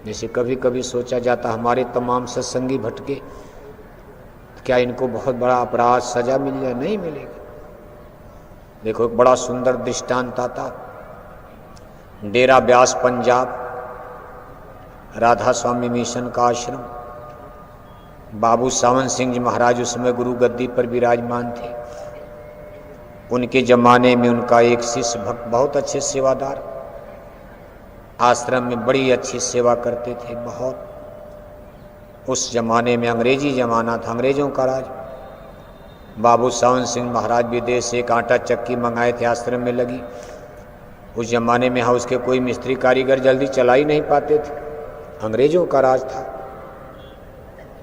जैसे कभी कभी सोचा जाता हमारे तमाम सत्संगी भटके, क्या इनको बहुत बड़ा अपराध सजा मिल जाए? नहीं मिलेगी। देखो एक बड़ा सुंदर दृष्टांत आता, डेरा ब्यास पंजाब, राधा स्वामी मिशन का आश्रम, बाबू सावन सिंह जी महाराज उसमें गुरु गद्दी पर विराजमान थे। उनके जमाने में उनका एक शिष्य भक्त, बहुत अच्छे सेवादार, आश्रम में बड़ी अच्छी सेवा करते थे बहुत। उस जमाने में अंग्रेजी जमाना था, अंग्रेजों का राज। बाबू सावन सिंह महाराज विदेश से एक आटा चक्की मंगाए थे, आश्रम में लगी। उस जमाने में हाउस के कोई मिस्त्री कारीगर जल्दी चला ही नहीं पाते थे, अंग्रेजों का राज था।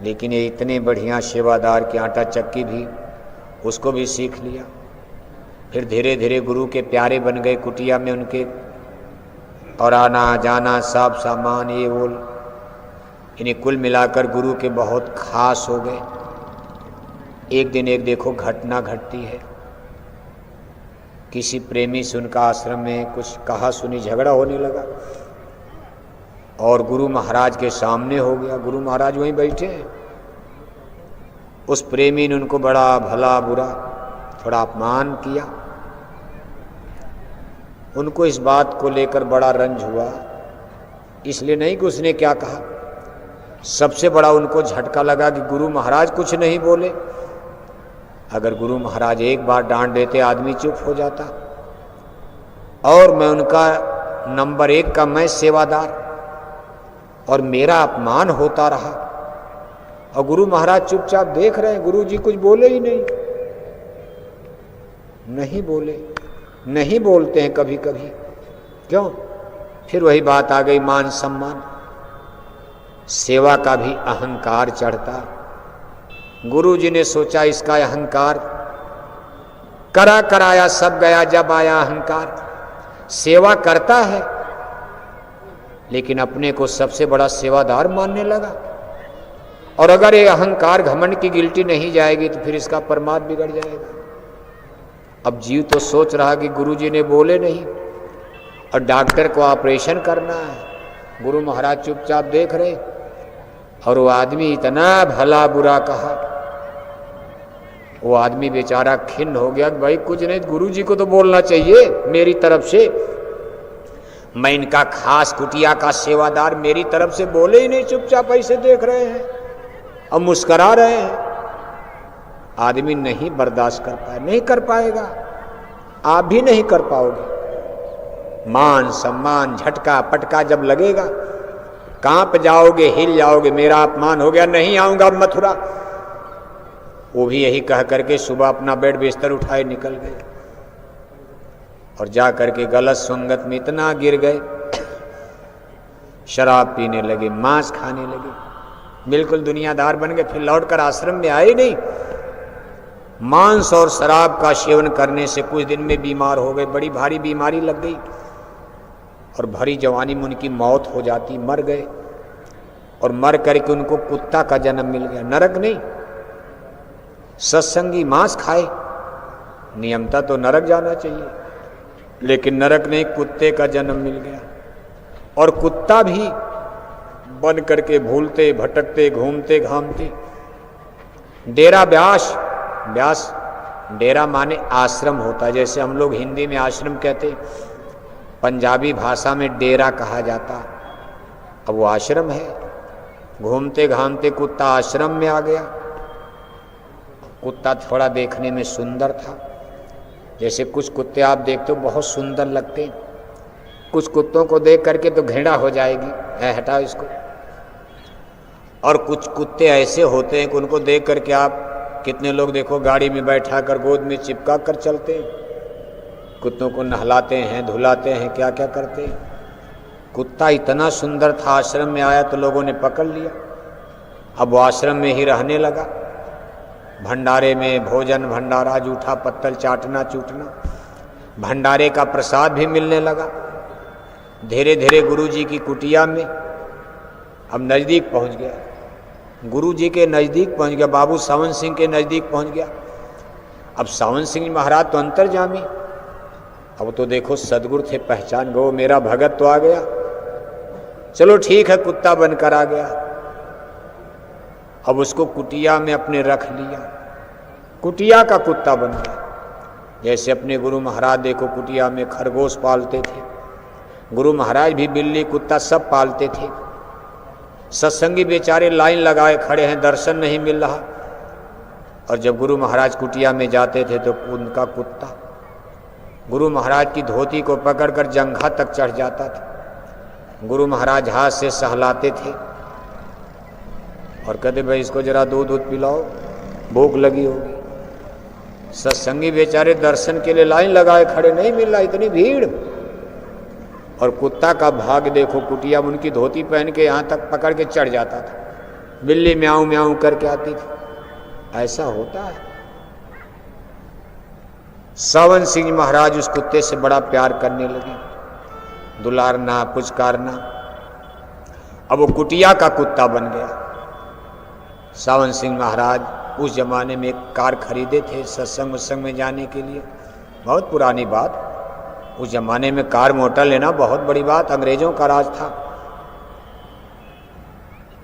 लेकिन ये इतने बढ़िया सेवादार की आटा चक्की भी, उसको भी सीख लिया। फिर धीरे धीरे गुरु के प्यारे बन गए। कुटिया में उनके और आना जाना सब सामान ये वो, इन्हें कुल मिलाकर गुरु के बहुत खास हो गए। एक दिन एक देखो घटना घटती है, किसी प्रेमी से उनका आश्रम में कुछ कहा सुनी झगड़ा होने लगा और गुरु महाराज के सामने हो गया। गुरु महाराज वहीं बैठे हैं। उस प्रेमी ने उनको बड़ा भला बुरा थोड़ा अपमान किया। उनको इस बात को लेकर बड़ा रंज हुआ, इसलिए नहीं कि उसने क्या कहा, सबसे बड़ा उनको झटका लगा कि गुरु महाराज कुछ नहीं बोले। अगर गुरु महाराज एक बार डांट देते आदमी चुप हो जाता, और मैं उनका नंबर 1 का मैं सेवादार, और मेरा अपमान होता रहा, और गुरु महाराज चुपचाप देख रहे हैं। गुरु जी कुछ बोले ही नहीं, नहीं बोले, नहीं बोलते हैं कभी कभी, क्यों? फिर वही बात आ गई, मान सम्मान, सेवा का भी अहंकार चढ़ता। गुरु जी ने सोचा इसका अहंकार करा कराया सब गया, जब आया अहंकार। सेवा करता है लेकिन अपने को सबसे बड़ा सेवादार मानने लगा। और अगर ये अहंकार घमंड की गिल्टी नहीं जाएगी तो फिर इसका परमात्मा बिगड़ जाएगा। अब जीव तो सोच रहा कि गुरुजी ने बोले नहीं और डॉक्टर को ऑपरेशन करना है, गुरु महाराज चुपचाप देख रहे, और वो आदमी इतना भला बुरा कहा। वो आदमी बेचारा खिन्न हो गया, भाई कुछ नहीं, गुरुजी को तो बोलना चाहिए मेरी तरफ से, मैं इनका खास कुटिया का सेवादार, मेरी तरफ से बोले ही नहीं, चुपचाप ऐसे देख रहे हैं और मुस्करा रहे हैं। आदमी नहीं बर्दाश्त कर पाए, नहीं कर पाएगा, आप भी नहीं कर पाओगे। मान सम्मान झटका पटका जब लगेगा, कांप जाओगे, हिल जाओगे, मेरा अपमान हो गया, नहीं आऊंगा मथुरा। वो भी यही कह करके सुबह अपना बेड बिस्तर उठाए निकल गए और जा करके गलत संगत में इतना गिर गए, शराब पीने लगे, मांस खाने लगे, बिल्कुल दुनियादार बन गए। फिर लौटकर आश्रम में आए नहीं। मांस और शराब का सेवन करने से कुछ दिन में बीमार हो गए, बड़ी भारी बीमारी लग गई और भरी जवानी में उनकी मौत हो जाती, मर गए। और मर करके उनको कुत्ता का जन्म मिल गया, नरक नहीं। सत्संगी मांस खाए, नियमता तो नरक जाना चाहिए, लेकिन नरक नहीं, कुत्ते का जन्म मिल गया। और कुत्ता भी बन करके भूलते भटकते घूमते घामते डेरा ब्यास, ब्यास डेरा माने आश्रम होता है, जैसे हम लोग हिंदी में आश्रम कहते, पंजाबी भाषा में डेरा कहा जाता। अब वो आश्रम है। घूमते घामते कुत्ता आश्रम में आ गया। कुत्ता थोड़ा देखने में सुंदर था, जैसे कुछ कुत्ते आप देखते हो बहुत सुंदर लगते हैं, कुछ कुत्तों को देख करके तो घृणा हो जाएगी, है हटाओ इसको। और कुछ कुत्ते ऐसे होते हैं कि उनको देख करके आप, कितने लोग देखो गाड़ी में बैठा कर गोद में चिपका कर चलते हैं, कुत्तों को नहलाते हैं, धुलाते हैं, क्या क्या करते हैं। कुत्ता इतना सुंदर था, आश्रम में आया तो लोगों ने पकड़ लिया। अब वो आश्रम में ही रहने लगा। भंडारे में भोजन भंडारा, जूठा पत्तल चाटना चूटना, भंडारे का प्रसाद भी मिलने लगा। धीरे धीरे गुरुजी की कुटिया में अब नज़दीक पहुंच गया, गुरुजी के नज़दीक पहुंच गया, बाबू सावन सिंह के नज़दीक पहुंच गया। अब सावन सिंह महाराज तो अंतर्जामी, अब तो देखो सदगुरु थे, पहचान गो, मेरा भगत तो आ गया। चलो ठीक है, कुत्ता बनकर आ गया। अब उसको कुटिया में अपने रख लिया, कुटिया का कुत्ता बन गया। जैसे अपने गुरु महाराज देखो कुटिया में खरगोश पालते थे, गुरु महाराज भी बिल्ली कुत्ता सब पालते थे। सत्संगी बेचारे लाइन लगाए खड़े हैं, दर्शन नहीं मिल रहा। और जब गुरु महाराज कुटिया में जाते थे तो उनका कुत्ता गुरु महाराज की धोती को पकड़कर जंघा तक चढ़ जाता था। गुरु महाराज हाथ से सहलाते थे और कहते भाई इसको जरा दूध पिलाओ, भूख लगी होगी। सत्संगी बेचारे दर्शन के लिए लाइन लगाए खड़े, नहीं मिल रहा, इतनी भीड़। और कुत्ता का भाग देखो, कुटिया में उनकी धोती पहन के यहाँ तक पकड़ के चढ़ जाता था। बिल्ली म्याऊं म्याऊं करके आती थी। ऐसा होता है। सावन सिंह महाराज उस कुत्ते से बड़ा प्यार करने लगे, दुलारना पुचकारना। अब वो कुटिया का कुत्ता बन गया। सावन सिंह महाराज उस जमाने में एक कार खरीदे थे सत्संग उत्संग में जाने के लिए। बहुत पुरानी बात, उस जमाने में कार मोटर लेना बहुत बड़ी बात, अंग्रेजों का राज था।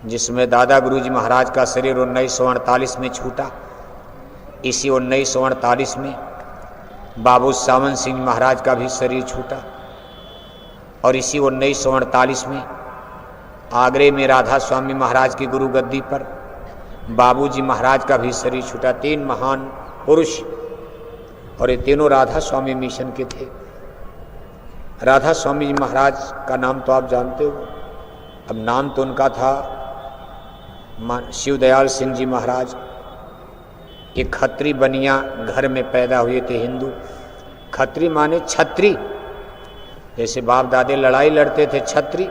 जिसमें दादा गुरुजी महाराज का शरीर 1948 में छूटा। इसी 1948 में बाबू सावन सिंह महाराज का भी शरीर छूटा। और इसी 1948 में आगरे में राधा स्वामी महाराज की गुरु गद्दी पर बाबूजी महाराज का भी शरीर छूटा। 3 महान पुरुष, और ये तीनों राधा स्वामी मिशन के थे। राधा स्वामी जी महाराज का नाम तो आप जानते हो। अब नाम तो उनका था शिवदयाल सिंह जी महाराज। एक खत्री बनिया घर में पैदा हुए थे, हिंदू। खत्री माने छत्री, जैसे बाप दादे लड़ाई लड़ते थे छत्री।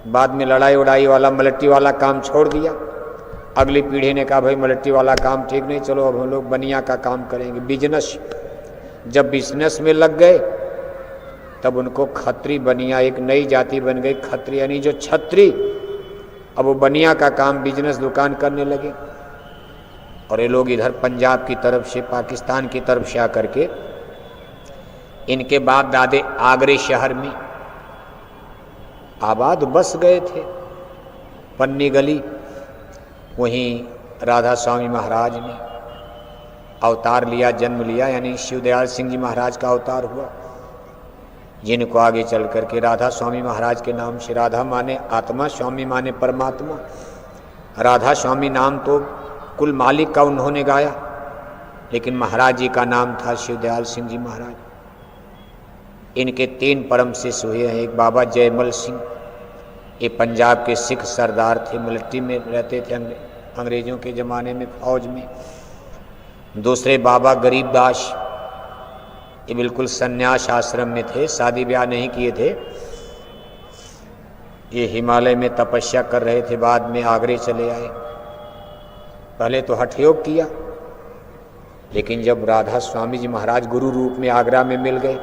बाद में लड़ाई उड़ाई वाला मलट्टी वाला काम छोड़ दिया। अगली पीढ़ी ने कहा भाई मलट्टी वाला काम ठीक नहीं, चलो अब हम लोग बनिया का काम करेंगे, बिजनेस। जब बिजनेस में लग गए तब उनको खत्री बनिया एक नई जाति बन गई, खत्री यानी जो छत्री। अब वो बनिया का काम बिजनेस दुकान करने लगे। और ये लोग इधर पंजाब की तरफ से, पाकिस्तान की तरफ से आकर के इनके बाप दादे आगरे शहर में आबाद बस गए थे, पन्नी गली। वहीं राधा स्वामी महाराज ने अवतार लिया, जन्म लिया, यानी शिवदयाल सिंह जी महाराज का अवतार हुआ। जिनको आगे चल करके राधा स्वामी महाराज के नाम से, राधा माने आत्मा, स्वामी माने परमात्मा। राधा स्वामी नाम तो कुल मालिक का उन्होंने गाया, लेकिन महाराज जी का नाम था शिवदयाल सिंह जी महाराज। इनके 3 परम शिष्य हुए हैं। एक बाबा जयमल सिंह, ये पंजाब के सिख सरदार थे, मिलिट्री में रहते थे अंग्रेजों के ज़माने में, फौज में। दूसरे बाबा गरीबदास, ये बिल्कुल सन्यास आश्रम में थे, शादी ब्याह नहीं किए थे। ये हिमालय में तपस्या कर रहे थे, बाद में आगरे चले आए। पहले तो हठ योग किया, लेकिन जब राधा स्वामी जी महाराज गुरु रूप में आगरा में मिल गए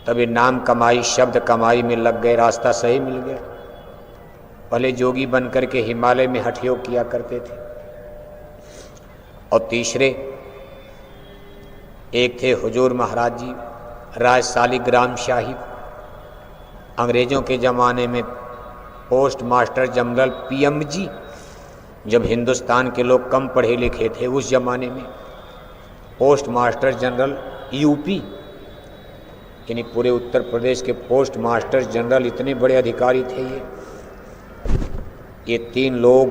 तब ये नाम कमाई, शब्द कमाई में लग गए, रास्ता सही मिल गया। पहले जोगी बन करके हिमालय में हठ योग किया करते थे। और तीसरे एक थे हुजूर महाराज जी, राज सालिग्राम साहिब। अंग्रेजों के ज़माने में पोस्ट मास्टर जनरल पीएमजी, जब हिंदुस्तान के लोग कम पढ़े लिखे थे उस ज़माने में, पोस्ट मास्टर जनरल यूपी, यानी पूरे उत्तर प्रदेश के पोस्ट मास्टर जनरल, इतने बड़े अधिकारी थे ये 3 लोग।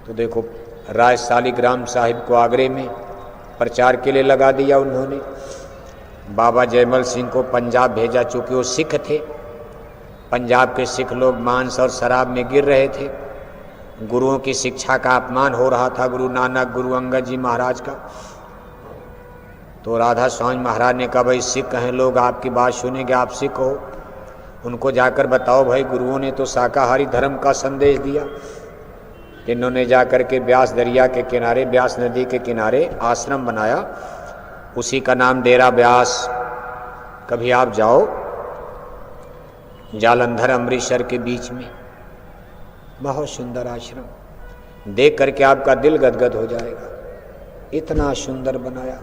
तो देखो, राज सालिग्राम साहिब को आगरे में प्रचार के लिए लगा दिया उन्होंने। बाबा जयमल सिंह को पंजाब भेजा, चूँकि वो सिख थे। पंजाब के सिख लोग मांस और शराब में गिर रहे थे। गुरुओं की शिक्षा का अपमान हो रहा था, गुरु नानक, गुरु अंगद जी महाराज का। तो राधा स्वामी महाराज ने कहा भाई सिख हैं लोग, आपकी बात सुनेंगे, आप सिख हो, उनको जाकर बताओ भाई गुरुओं ने तो शाकाहारी धर्म का संदेश दिया। इन्होंने जाकर के ब्यास दरिया के किनारे, ब्यास नदी के किनारे आश्रम बनाया, उसी का नाम डेरा ब्यास। कभी आप जाओ, जालंधर अमृतसर के बीच में, बहुत सुंदर आश्रम, देख करके आपका दिल गदगद हो जाएगा। इतना सुंदर बनाया,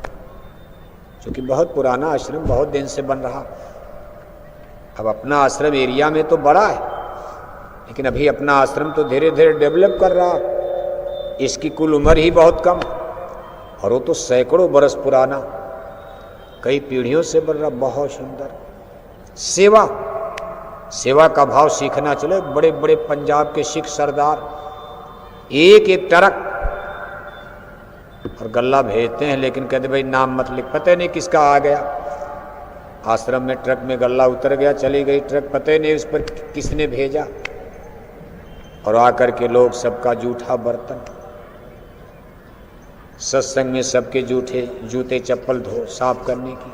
क्योंकि बहुत पुराना आश्रम, बहुत दिन से बन रहा। अब अपना आश्रम एरिया में तो बड़ा है, लेकिन अभी अपना आश्रम तो धीरे धीरे डेवलप कर रहा है। इसकी कुल उम्र ही बहुत कम, और वो तो सैकड़ों बरस पुराना, कई पीढ़ियों से बन रहा। बहुत सुंदर सेवा, सेवा का भाव सीखना चले। बड़े बड़े पंजाब के सिख सरदार एक एक ट्रक और गल्ला भेजते हैं, लेकिन कहते भाई नाम मत लिख, पता नहीं किसका आ गया आश्रम में, ट्रक में गल्ला उतर गया, चली गई ट्रक, पता ही नहीं उस पर किसने भेजा। और आकर के लोग सबका जूठा बर्तन, सत्संग में सबके जूते चप्पल धो साफ करने की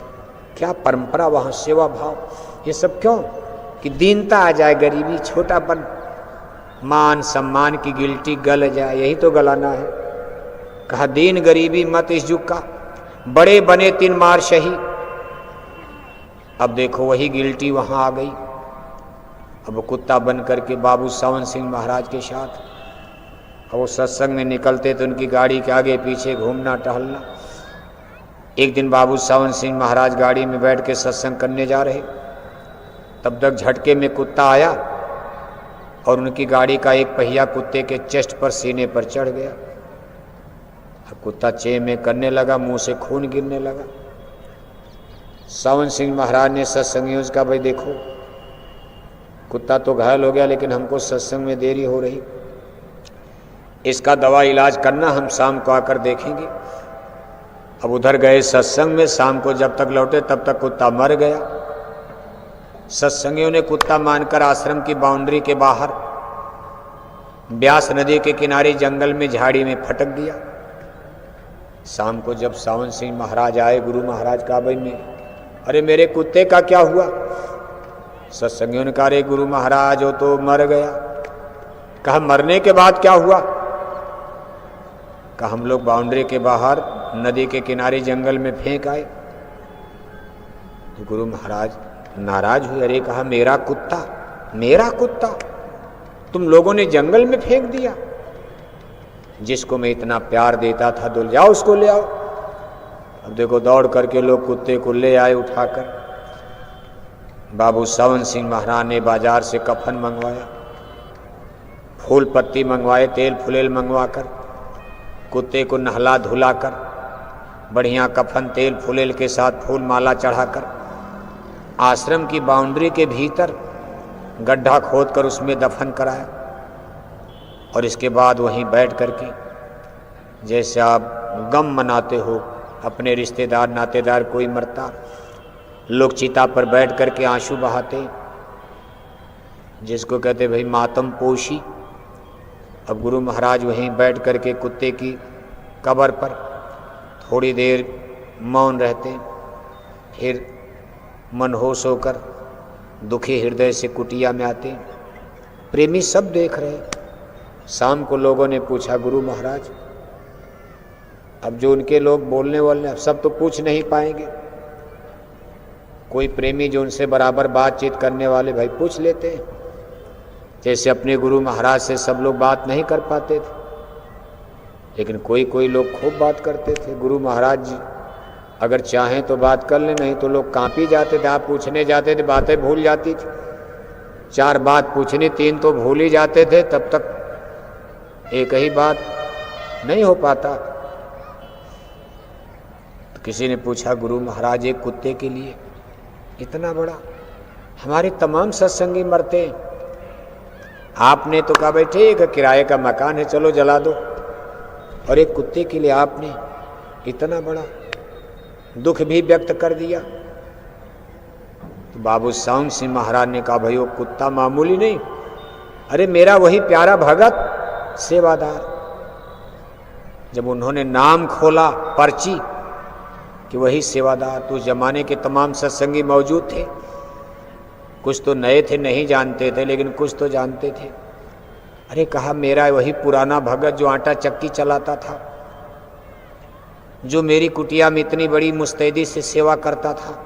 क्या परंपरा वहाँ, सेवा भाव, ये सब क्यों? कि दीनता आ जाए, गरीबी, छोटापन, मान सम्मान की गिल्टी गल जाए, यही तो गलाना है। कहा दीन गरीबी मत इस युग का, बड़े बने 3 मार शही। अब देखो वही गिल्टी वहां आ गई। अब वो कुत्ता बन करके बाबू सावन सिंह महाराज के साथ, अब वो सत्संग में निकलते तो उनकी गाड़ी के आगे पीछे घूमना टहलना। एक दिन बाबू सावन सिंह महाराज गाड़ी में बैठ के सत्संग करने जा रहे, तब तक झटके में कुत्ता आया और उनकी गाड़ी का एक पहिया कुत्ते के चेस्ट पर, सीने पर चढ़ गया। अब कुत्ता चे में करने लगा, मुंह से खून गिरने लगा। सावन सिंह महाराज ने सत्संगियों से कहा भाई देखो कुत्ता तो घायल हो गया, लेकिन हमको सत्संग में देरी हो रही, इसका दवा इलाज करना, हम शाम को आकर देखेंगे। अब उधर गए सत्संग में, शाम को जब तक लौटे तब तक कुत्ता मर गया। सत्संगियों ने कुत्ता मानकर आश्रम की बाउंड्री के बाहर ब्यास नदी के किनारे जंगल में झाड़ी में फटक दिया। शाम को जब सावन सिंह महाराज आए, गुरु महाराज का भाई अरे मेरे कुत्ते का क्या हुआ? सत्संगियों ने कहा अरे गुरु महाराज वो तो मर गया। कहा मरने के बाद क्या हुआ? कहा हम लोग बाउंड्री के बाहर नदी के किनारे जंगल में फेंक आए। तो गुरु महाराज नाराज हुए, अरे कहा मेरा कुत्ता तुम लोगों ने जंगल में फेंक दिया? जिसको मैं इतना प्यार देता था, दुल जाओ उसको ले आओ। अब देखो दौड़ करके लोग कुत्ते को ले आए उठाकर। बाबू सावन सिंह महाराज ने बाजार से कफन मंगवाया, फूल पत्ती मंगवाए, तेल फुलेल मंगवाकर कुत्ते को नहला धुलाकर, बढ़िया कफन तेल फुलेल के साथ फूल माला चढ़ाकर आश्रम की बाउंड्री के भीतर गड्ढा खोदकर उसमें दफन कराया। और इसके बाद वहीं बैठ करके जैसे आप गम मनाते हो, अपने रिश्तेदार नातेदार कोई मरता, लोग चिता पर बैठ करके आंसू बहाते, जिसको कहते भाई मातम पोशी। अब गुरु महाराज वहीं बैठ करके कुत्ते की कब्र पर थोड़ी देर मौन रहते, फिर मनहोश होकर दुखी हृदय से कुटिया में आते। प्रेमी सब देख रहे। शाम को लोगों ने पूछा गुरु महाराज, अब जो उनके लोग बोलने वाले सब तो पूछ नहीं पाएंगे, कोई प्रेमी जो उनसे बराबर बातचीत करने वाले भाई पूछ लेते हैं। जैसे अपने गुरु महाराज से सब लोग बात नहीं कर पाते थे, लेकिन कोई कोई लोग खूब बात करते थे। गुरु महाराज जी अगर चाहें तो बात कर ले, नहीं तो लोग कांप ही जाते थे। आप पूछने जाते थे बातें भूल जाती थी, 4 बात पूछनी 3 तो भूल ही जाते थे, तब तक एक ही बात नहीं हो पाता। तो किसी ने पूछा गुरु महाराज एक कुत्ते के लिए इतना बड़ा, हमारे तमाम सत्संगी मरते हैं। आपने तो कहा भाई ठीक है किराए का मकान है चलो जला दो, और एक कुत्ते के लिए आपने इतना बड़ा दुख भी व्यक्त कर दिया। तो बाबू सावन सिंह महाराज ने कहा भाई वो कुत्ता मामूली नहीं, अरे मेरा वही प्यारा भगत सेवादार। जब उन्होंने नाम खोला पर्ची कि वही सेवादार, तो उस जमाने के तमाम सत्संगी मौजूद थे। कुछ तो नए थे नहीं जानते थे, लेकिन कुछ तो जानते थे। अरे कहा मेरा वही पुराना भगत जो आटा चक्की चलाता था, जो मेरी कुटिया में इतनी बड़ी मुस्तैदी से सेवा करता था।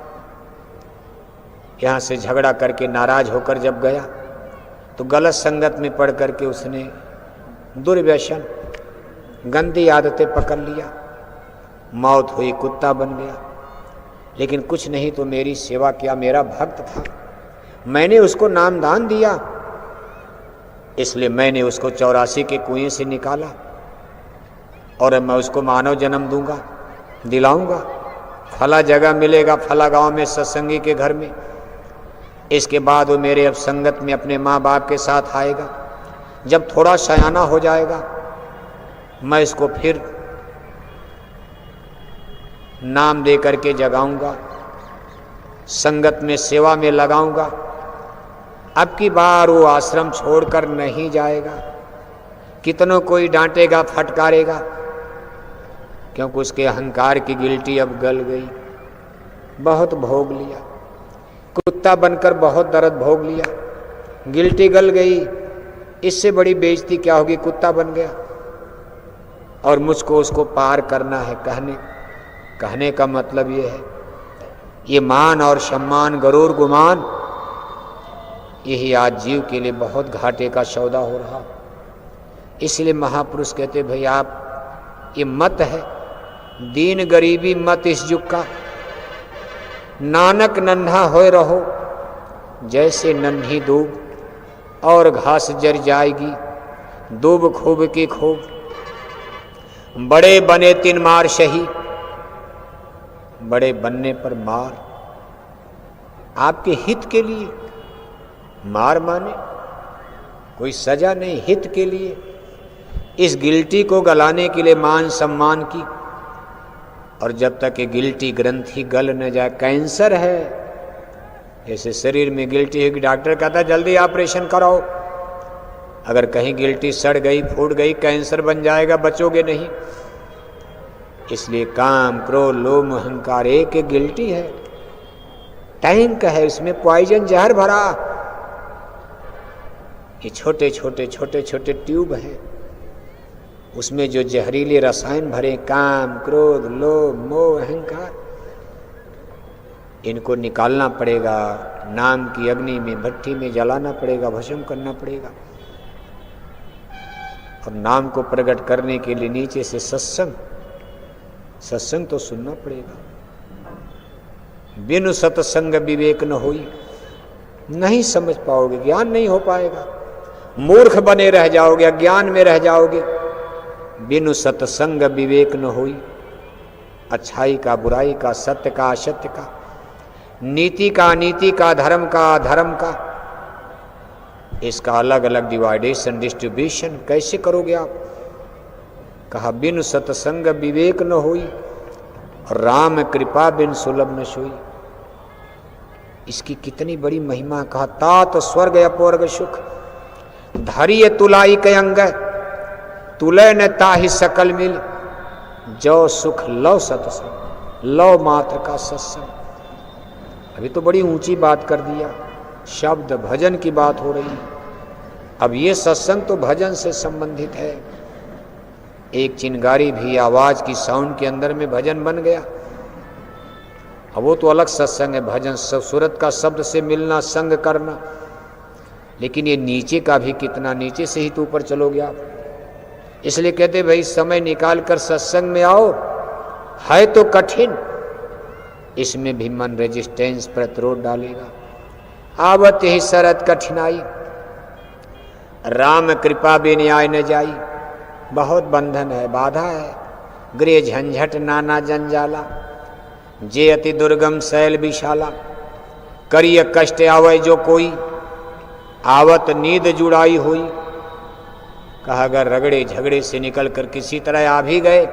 यहाँ से झगड़ा करके नाराज होकर जब गया तो गलत संगत में पड़ करके उसने दुर्व्यसन गंदी आदतें पकड़ लिया, मौत हुई, कुत्ता बन गया। लेकिन कुछ नहीं तो मेरी सेवा किया, मेरा भक्त था। मैंने उसको नामदान दिया, इसलिए मैंने उसको 84 के कुएं से निकाला और मैं उसको मानव जन्म दूंगा, दिलाऊंगा। फला जगह मिलेगा, फला गांव में सत्संगी के घर में। इसके बाद वो मेरे अब संगत में अपने माँ बाप के साथ आएगा। जब थोड़ा सयाना हो जाएगा मैं इसको फिर नाम दे करके जगाऊंगा, संगत में सेवा में लगाऊंगा। अब की बार वो आश्रम छोड़कर नहीं जाएगा। कितनों कोई डांटेगा, फटकारेगा, क्योंकि उसके अहंकार की गिल्टी अब गल गई। बहुत भोग लिया, कुत्ता बनकर बहुत दर्द भोग लिया, गिल्टी गल गई। इससे बड़ी बेइज्जती क्या होगी? कुत्ता बन गया और मुझको उसको पार करना है। कहने का मतलब ये है, ये मान और सम्मान, गरूर गुमान, यही आज जीव के लिए बहुत घाटे का सौदा हो रहा। इसलिए महापुरुष कहते भाई आप, ये मत है दीन गरीबी मत इस युग का। नानक नन्हा होए रहो जैसे नन्ही दूब, और घास जर जाएगी दूब खूब की खूब। बड़े बने 3 मार सही, बड़े बनने पर मार। आपके हित के लिए मार माने कोई सजा नहीं, हित के लिए, इस गिल्टी को गलाने के लिए मान सम्मान की। और जब तक ये गिल्टी ग्रंथि गल न जाए, कैंसर है ऐसे शरीर में गिल्टी है कि डॉक्टर कहता है जल्दी ऑपरेशन कराओ। अगर कहीं गिल्टी सड़ गई, फूट गई, कैंसर बन जाएगा, बचोगे नहीं। इसलिए काम, क्रोध, लोभ, अहंकार एक गिल्टी है, टैंक है, इसमें पॉइजन जहर भरा। ये छोटे छोटे ट्यूब हैं, उसमें जो जहरीले रसायन भरे, काम, क्रोध, लोभ, मोह, अहंकार, इनको निकालना पड़ेगा। नाम की अग्नि में, भट्टी में जलाना पड़ेगा, भस्म करना पड़ेगा। और नाम को प्रकट करने के लिए नीचे से सत्संग तो सुनना पड़ेगा। बिनु सत्संग विवेक न होई, नहीं समझ पाओगे, ज्ञान नहीं हो पाएगा, मूर्ख बने रह जाओगे, अज्ञान में रह जाओगे। बिनु सत्संग विवेक न होई, अच्छाई का, बुराई का, सत्य का, असत्य का, नीति का, अनीति का, धर्म का, अधर्म का, इसका अलग अलग डिवाइडेशन, डिस्ट्रीब्यूशन कैसे करोगे आप? कहा बिनु सत्संग विवेक न होई, राम कृपा बिन सुलभ न सोई। इसकी कितनी बड़ी महिमा। कहा तात स्वर्ग अपवर्ग सुख, धरिय तुलाई के अंग, तुलय न ताहि सकल मिल, जो सुख लव सत्संग, लव मात्र का सत्संग। अभी तो बड़ी ऊंची बात कर दिया, शब्द भजन की बात हो रही। अब ये सत्संग तो भजन से संबंधित है। एक चिंगारी भी आवाज की साउंड के अंदर में भजन बन गया। अब वो तो अलग सत्संग है, भजन सूरत का शब्द से मिलना, संग करना। लेकिन ये नीचे का भी कितना, नीचे से ही तो ऊपर चलोगे आप। इसलिए कहते भाई समय निकाल कर सत्संग में आओ, है तो कठिन, इसमें भी मन रेजिस्टेंस, प्रतिरोध डालेगा। आवत ही शरत कठिनाई, राम कृपा बेन्याय न जाई। बहुत बंधन है, बाधा है, गृह झंझट नाना जंजाला, जे अति दुर्गम शैल विशाला, करिय कष्ट आवे जो कोई, आवत नींद जुड़ाई हुई। कहा अगर रगड़े झगड़े से निकल कर किसी तरह आ भी गए,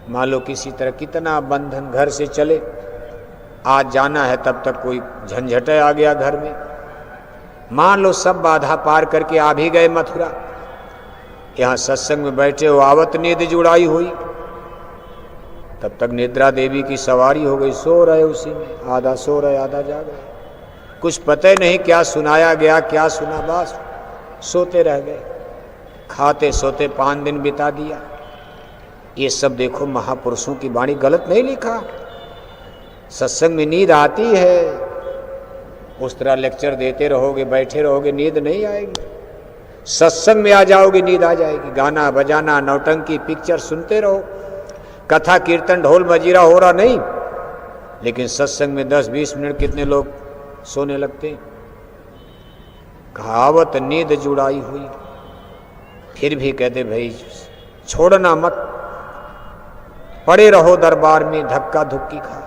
मान लो किसी तरह कितना बंधन, घर से चले, आज जाना है, तब तक कोई झंझट आ गया घर में, मान लो सब बाधा पार करके आ भी गए मथुरा, यहाँ सत्संग में बैठे हो, आवत नींद जुड़ाई हुई, तब तक निद्रा देवी की सवारी हो गई, सो रहे उसी में, आधा सो रहे आधा जाग रहे, कुछ पता ही नहीं क्या सुनाया गया, क्या सुना, बस सोते रह गए, खाते सोते 5 दिन बिता दिया। ये सब देखो महापुरुषों की वाणी, गलत नहीं लिखा। सत्संग में नींद आती है, उस तरह लेक्चर देते रहोगे, बैठे रहोगे, नींद नहीं आएगी। सत्संग में आ जाओगे, नींद आ जाएगी। गाना बजाना, नौटंकी, पिक्चर सुनते रहो, कथा कीर्तन ढोल मजीरा हो रहा नहीं, लेकिन सत्संग में 10-20 मिनट कितने लोग सोने लगते हैं। कहावत नींद जुड़ाई हुई, फिर भी कहते भाई छोड़ना मत, पड़े रहो दरबार में धक्का धुक्की खा।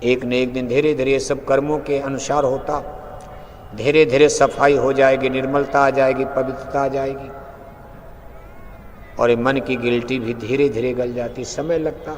एक न एक दिन धीरे धीरे सब कर्मों के अनुसार होता, धीरे धीरे सफाई हो जाएगी, निर्मलता आ जाएगी, पवित्रता आ जाएगी, और मन की गिल्टी भी धीरे धीरे गल जाती। समय लगता।